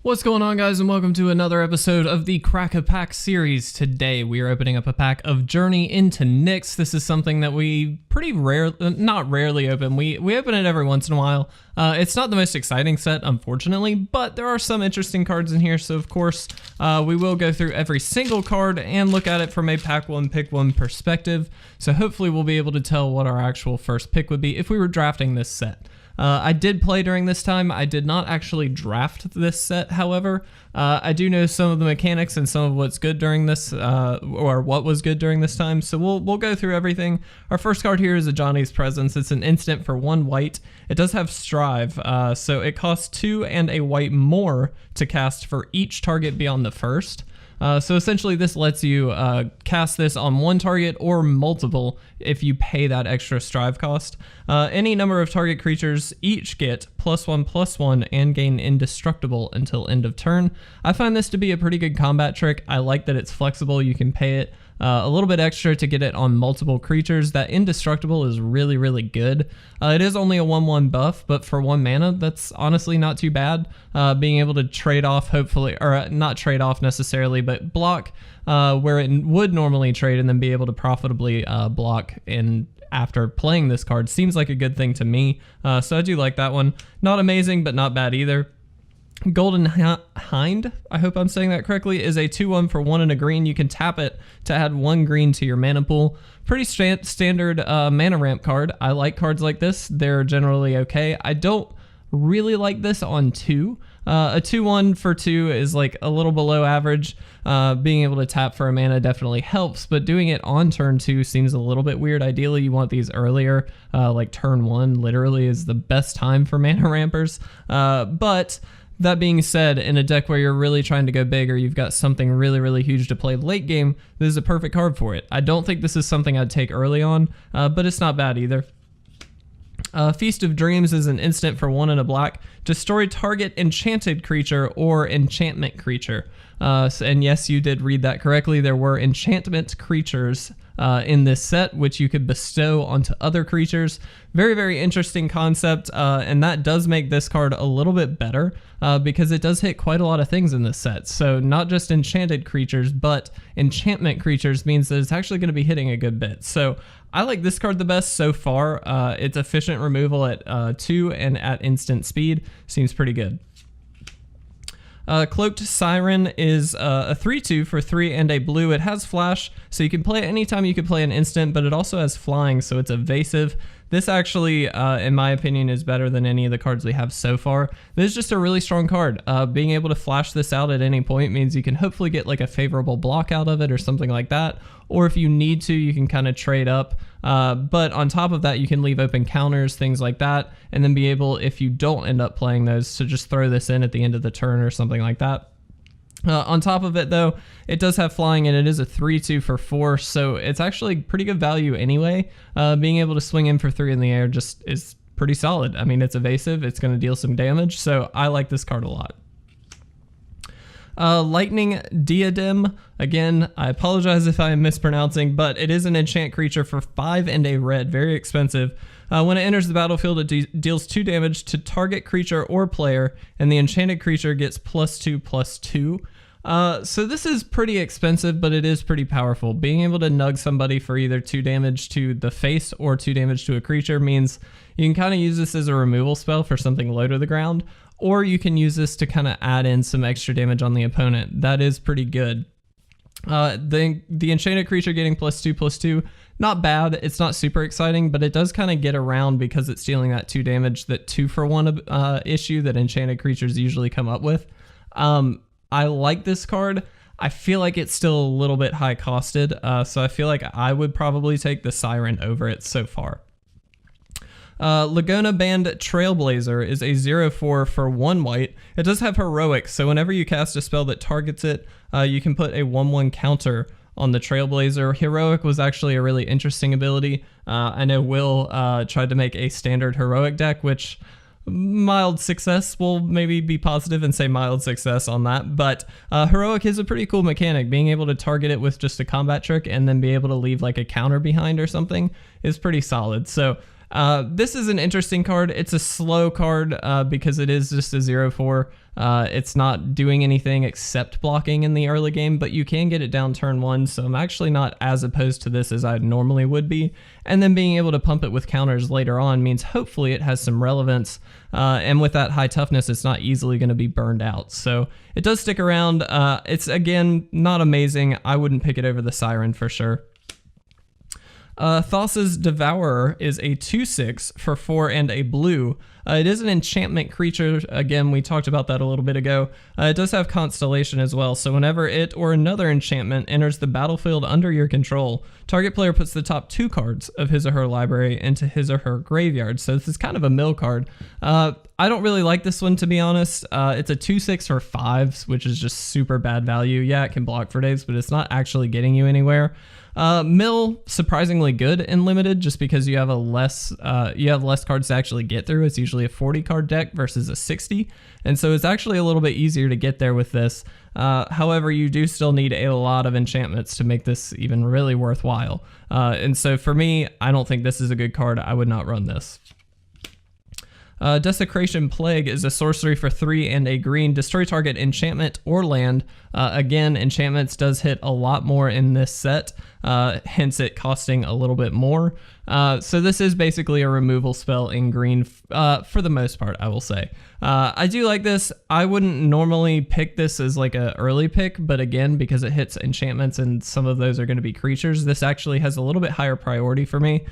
What's going on, guys, and welcome to another episode of the Crack a Pack series. Today we are opening up a pack of Journey Into Nyx. This is something that we pretty not rarely open. We open it every once in a while. It's not the most exciting set, unfortunately, but there are some interesting cards in here, so of course we will go through every single card and look at it from a pack one, pick one perspective. So hopefully we'll be able to tell what our actual first pick would be if we were drafting this set. I did play during this time. I did not actually draft this set, however. I do know some of the mechanics and some of what's good during this, or what was good during this time, so we'll go through everything. Our first card here is a Johnny's Presence. It's an instant for 1 white. It does have Strive, so it costs 2 and a white more to cast for each target beyond the first. So essentially this lets you cast this on one target or multiple if you pay that extra Strive cost. Any number of target creatures each get +1/+1 and gain indestructible until end of turn. I find this to be a pretty good combat trick. I like that it's flexible. You can pay it a little bit extra to get it on multiple creatures. That indestructible is really, really good. It is only a 1/1 buff, but for 1 mana, that's honestly not too bad. Being able to trade off, hopefully, or not trade off necessarily, but block where it would normally trade and then be able to profitably block after playing this card seems like a good thing to me. So I do like that one. Not amazing, but not bad either. Golden Hind, I hope I'm saying that correctly, is a 2/1 for 1 and a green. You can tap it to add 1 green to your mana pool. Pretty standard mana ramp card. I like cards like this. They're generally okay. I don't really like this on 2. A 2/1 for 2 is like a little below average. Being able to tap for a mana definitely helps, but doing it on turn 2 seems a little bit weird. Ideally, you want these earlier, like turn 1 literally is the best time for mana rampers. But that being said, in a deck where you're really trying to go big or you've got something really, really huge to play late game, this is a perfect card for it. I don't think this is something I'd take early on, but it's not bad either. Feast of Dreams is an instant for 1 and a black. Destroy target enchanted creature or enchantment creature. And yes, you did read that correctly. There were enchantment creatures in this set, which you could bestow onto other creatures. Very, very interesting concept, and that does make this card a little bit better because it does hit quite a lot of things in this set. So not just enchanted creatures, but enchantment creatures means that it's actually going to be hitting a good bit. So I like this card the best so far. It's efficient removal at 2 and at instant speed. Seems pretty good. Cloaked Siren is a 3/2 for 3 and a blue. It has flash, so you can play it anytime you can play an instant, but it also has flying, so it's evasive. This actually, in my opinion, is better than any of the cards we have so far. This is just a really strong card. Being able to flash this out at any point means you can hopefully get like a favorable block out of it or something like that. Or if you need to, you can kind of trade up. But on top of that, you can leave open counters, things like that, and then be able, if you don't end up playing those, to just throw this in at the end of the turn or something like that. On top of it, though, it does have flying, and it is a 3/2 for 4, so it's actually pretty good value anyway. Being able to swing in for 3 in the air just is pretty solid. I mean, it's evasive, it's going to deal some damage, so I like this card a lot. Lightning Diadem, again, I apologize if I am mispronouncing, but it is an enchant creature for 5 and a red, very expensive. When it enters the battlefield, it deals 2 damage to target creature or player, and the enchanted creature gets +2/+2. So this is pretty expensive, but it is pretty powerful. Being able to nug somebody for either 2 damage to the face or 2 damage to a creature means you can kind of use this as a removal spell for something low to the ground, or you can use this to kind of add in some extra damage on the opponent. That is pretty good. The enchanted creature getting +2/+2, not bad. It's not super exciting, but it does kind of get around because it's dealing that 2 damage, that 2 for 1 issue that enchanted creatures usually come up with. I like this card. I feel like it's still a little bit high costed, so I feel like I would probably take the Siren over it so far. Laguna Trailblazer is a 0/4 for 1 white. It does have Heroic, so whenever you cast a spell that targets it, you can put a 1/1 counter on the Trailblazer. Heroic was actually a really interesting ability. I know Will tried to make a standard Heroic deck, which mild success, will maybe be positive and say mild success on that, but Heroic is a pretty cool mechanic. Being able to target it with just a combat trick and then be able to leave like a counter behind or something is pretty solid. So This is an interesting card. It's a slow card because it is just a 0/4. It's not doing anything except blocking in the early game, but you can get it down turn 1, so I'm actually not as opposed to this as I normally would be. And then being able to pump it with counters later on means hopefully it has some relevance, and with that high toughness, it's not easily going to be burned out. So it does stick around. It's, again, not amazing. I wouldn't pick it over the Siren for sure. Thassa's Devourer is a 2/6 for 4 and a blue. It is an enchantment creature. Again, we talked about that a little bit ago. It does have Constellation as well, so whenever it or another enchantment enters the battlefield under your control, target player puts the top 2 cards of his or her library into his or her graveyard. So this is kind of a mill card. I don't really like this one, to be honest. It's a 2/6 for 5s, which is just super bad value. Yeah, it can block for days, but it's not actually getting you anywhere. Mill, surprisingly good in limited, just because you have less cards to actually get through. It's usually a 40 card deck versus a 60, and so it's actually a little bit easier to get there with this. However, you do still need a lot of enchantments to make this even really worthwhile. And so for me, I don't think this is a good card. I would not run this. Desecration Plague is a sorcery for 3 and a green. Destroy target enchantment or land. Again, enchantments does hit a lot more in this set, hence it costing a little bit more. So this is basically a removal spell in green for the most part, I will say. I do like this. I wouldn't normally pick this as like an early pick, but again, because it hits enchantments and some of those are going to be creatures, this actually has a little bit higher priority for me.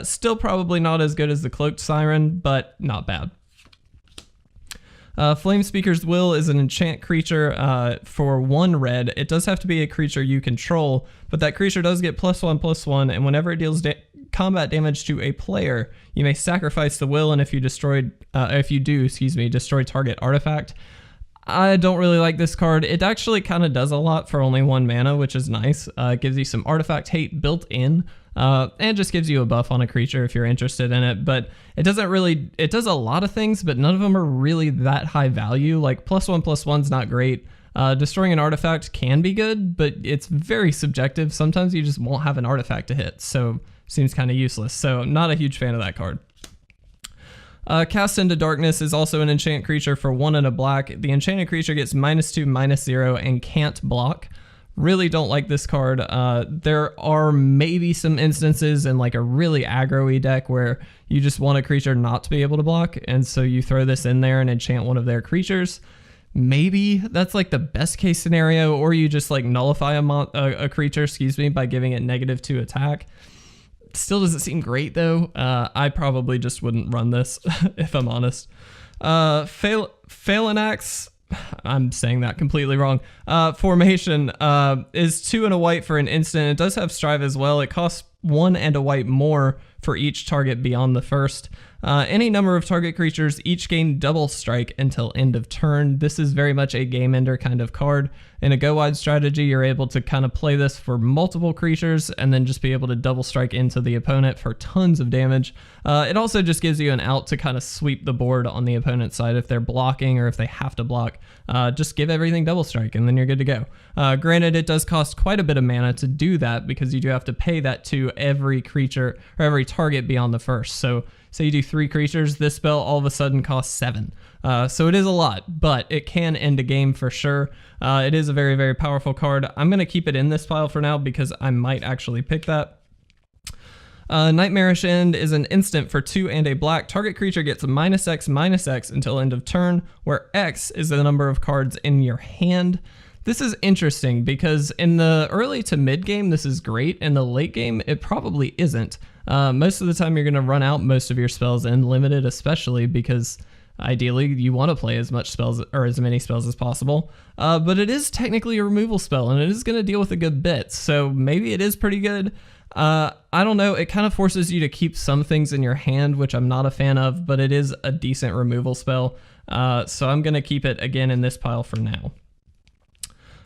Still probably not as good as the Cloaked Siren, but not bad. Flame Speaker's Will is an enchant creature for 1 red. It does have to be a creature you control, but that creature does get +1/+1, and whenever it deals combat damage to a player, you may sacrifice the will, and if you destroy target artifact. I don't really like this card. It actually kind of does a lot for only 1 mana, which is nice. It gives you some artifact hate built in, and just gives you a buff on a creature if you're interested in it. But it does a lot of things, but none of them are really that high value. Like +1/+1's not great. Destroying an artifact can be good, but it's very subjective. Sometimes you just won't have an artifact to hit, so seems kind of useless. So not a huge fan of that card. Cast into Darkness is also an enchant creature for 1 and a black. The enchanted creature gets -2/-0 and can't block. Really don't like this card. There are maybe some instances in like a really aggro-y deck where you just want a creature not to be able to block, and so you throw this in there and enchant one of their creatures. Maybe that's like the best case scenario, or you just like nullify a creature, by giving it -2 attack. Still doesn't seem great though. I probably just wouldn't run this if I'm honest. Phalanx, I'm saying that completely wrong. Formation is 2 and a white for an instant. It does have Strive as well. It costs 1 and a white more for each target beyond the first. Any number of target creatures each gain double strike until end of turn. This is very much a game ender kind of card. In a go wide strategy, you're able to kind of play this for multiple creatures and then just be able to double strike into the opponent for tons of damage. It also just gives you an out to kind of sweep the board on the opponent's side if they're blocking or if they have to block. Just give everything double strike and then you're good to go. Granted, it does cost quite a bit of mana to do that because you do have to pay that to every creature or every target beyond the first. So say you do 3 creatures, this spell all of a sudden costs 7. So it is a lot, but it can end a game for sure. It is a very, very powerful card. I'm going to keep it in this pile for now because I might actually pick that. Nightmarish End is an instant for 2 and a black. Target creature gets -X/-X until end of turn, where X is the number of cards in your hand. This is interesting because in the early to mid game, this is great. In the late game, it probably isn't. Most of the time, you're going to run out most of your spells in limited, especially because ideally you want to play as much spells or as many spells as possible. But it is technically a removal spell, and it is going to deal with a good bit. So maybe it is pretty good. I don't know. It kind of forces you to keep some things in your hand, which I'm not a fan of, but it is a decent removal spell. So I'm going to keep it again in this pile for now.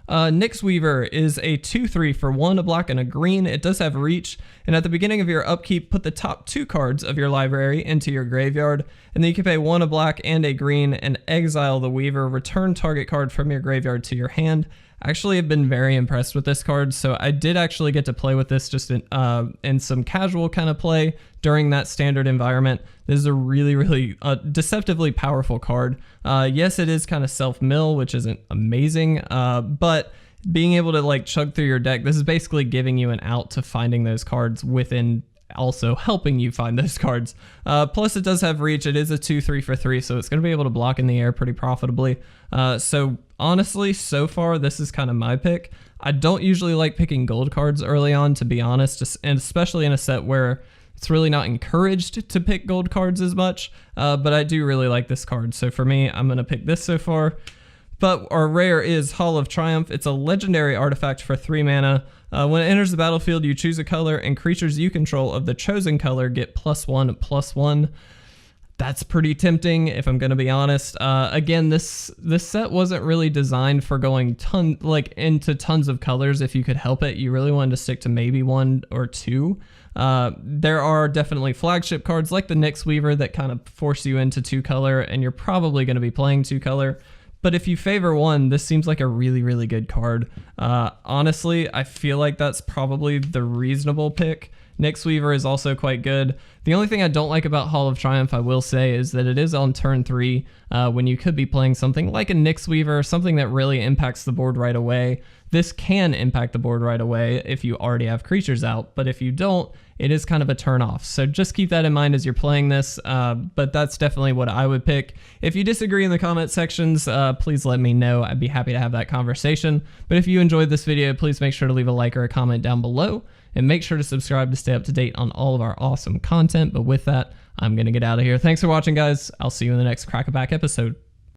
Nyx Weaver is a 2/3 for 1, a black and a green. It does have reach, and at the beginning of your upkeep, put the top 2 cards of your library into your graveyard, and then you can pay 1 a black and a green and exile the Weaver. Return target card from your graveyard to your hand. actually have been very impressed with this card. So I did actually get to play with this just in some casual kind of play during that standard environment. This is a really deceptively powerful card. Yes, it is kind of self-mill, which isn't amazing, but being able to like chug through your deck, this is basically giving you an out to finding those cards within also helping you find those cards. Plus it does have reach. It is a 2/3 for 3, so it's going to be able to block in the air pretty profitably. So honestly, so far this is kind of my pick. I don't usually like picking gold cards early on, to be honest, and especially in a set where it's really not encouraged to pick gold cards as much, but I do really like this card. So for me, I'm going to pick this so far. But our rare is Hall of Triumph. It's a legendary artifact for 3 mana. When it enters the battlefield, you choose a color, and creatures you control of the chosen color get +1/+1. That's pretty tempting, if I'm gonna be honest. Again, this set wasn't really designed for going into tons of colors if you could help it. You really wanted to stick to maybe 1 or 2. There are definitely flagship cards like the Nyx Weaver that kind of force you into 2 color, and you're probably gonna be playing 2 color. But if you favor 1, this seems like a really good card. Honestly, I feel like that's probably the reasonable pick. Nyx Weaver is also quite good. The only thing I don't like about Hall of Triumph, I will say, is that it is on turn 3 when you could be playing something like a Nyx Weaver, something that really impacts the board right away. This can impact the board right away if you already have creatures out, but if you don't, it is kind of a turn off. So just keep that in mind as you're playing this, but that's definitely what I would pick. If you disagree in the comment sections, please let me know. I'd be happy to have that conversation. But if you enjoyed this video, please make sure to leave a like or a comment down below, and make sure to subscribe to stay up to date on all of our awesome content. But with that, I'm gonna get out of here. Thanks for watching, guys. I'll see you in the next Crack-A-Pack episode.